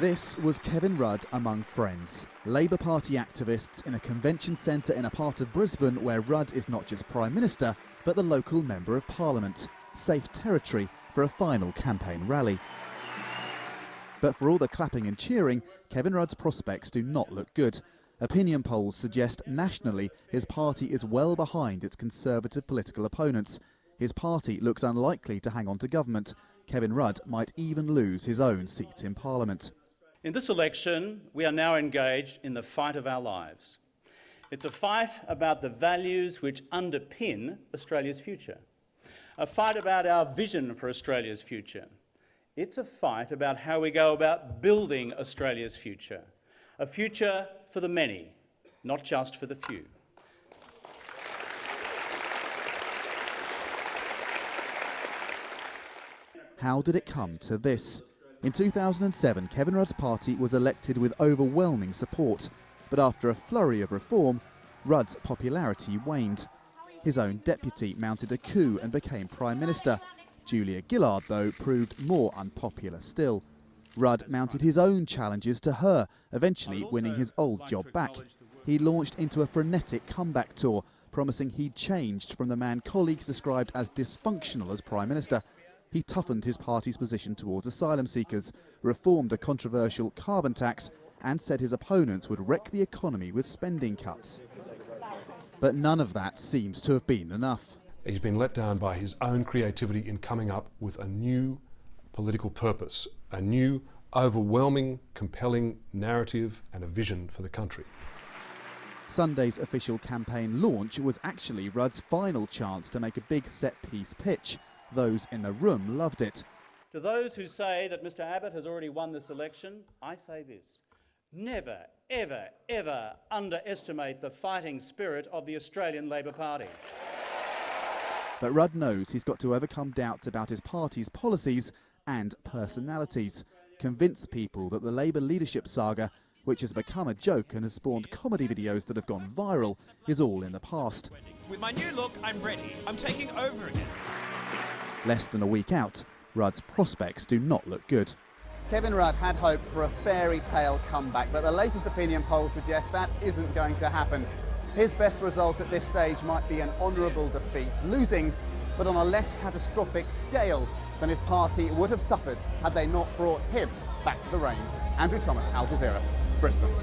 This was Kevin Rudd among friends. Labour Party activists in a convention centre in a part of Brisbane where Rudd is not just Prime Minister, but the local Member of Parliament. Safe territory for a final campaign rally. But for all the clapping and cheering, Kevin Rudd's prospects do not look good. Opinion polls suggest nationally his party is well behind its Conservative political opponents. His party looks unlikely to hang on to government. Kevin Rudd might even lose his own seat in Parliament. In this election, we are now engaged in the fight of our lives. It's a fight about the values which underpin Australia's future. A fight about our vision for Australia's future. It's a fight about how we go about building Australia's future. A future for the many, not just for the few. How did it come to this? In 2007, Kevin Rudd's party was elected with overwhelming support. But after a flurry of reform, Rudd's popularity waned. His own deputy mounted a coup and became Prime Minister. Julia Gillard, though, proved more unpopular still. Rudd mounted his own challenges to her, eventually winning his old job back. He launched into a frenetic comeback tour, promising he'd changed from the man colleagues described as dysfunctional as Prime Minister. He toughened his party's position towards asylum seekers, reformed a controversial carbon tax, and said his opponents would wreck the economy with spending cuts. But none of that seems to have been enough. He's been let down by his own creativity in coming up with a new political purpose, a new, overwhelming, compelling narrative and a vision for the country. Sunday's official campaign launch was actually Rudd's final chance to make a big set-piece pitch. Those in the room loved it. To those who say that Mr Abbott has already won this election, I say this. Never, ever, ever underestimate the fighting spirit of the Australian Labor Party. But Rudd knows he's got to overcome doubts about his party's policies and personalities. Convince people that the Labour leadership saga, which has become a joke and has spawned comedy videos that have gone viral, is all in the past. With my new look, I'm ready. I'm taking over again. Less than a week out, Rudd's prospects do not look good. Kevin Rudd had hoped for a fairy tale comeback, but the latest opinion polls suggest that isn't going to happen. His best result at this stage might be an honourable defeat, losing, but on a less catastrophic scale than his party would have suffered had they not brought him back to the reins. Andrew Thomas, Al Jazeera, Brisbane.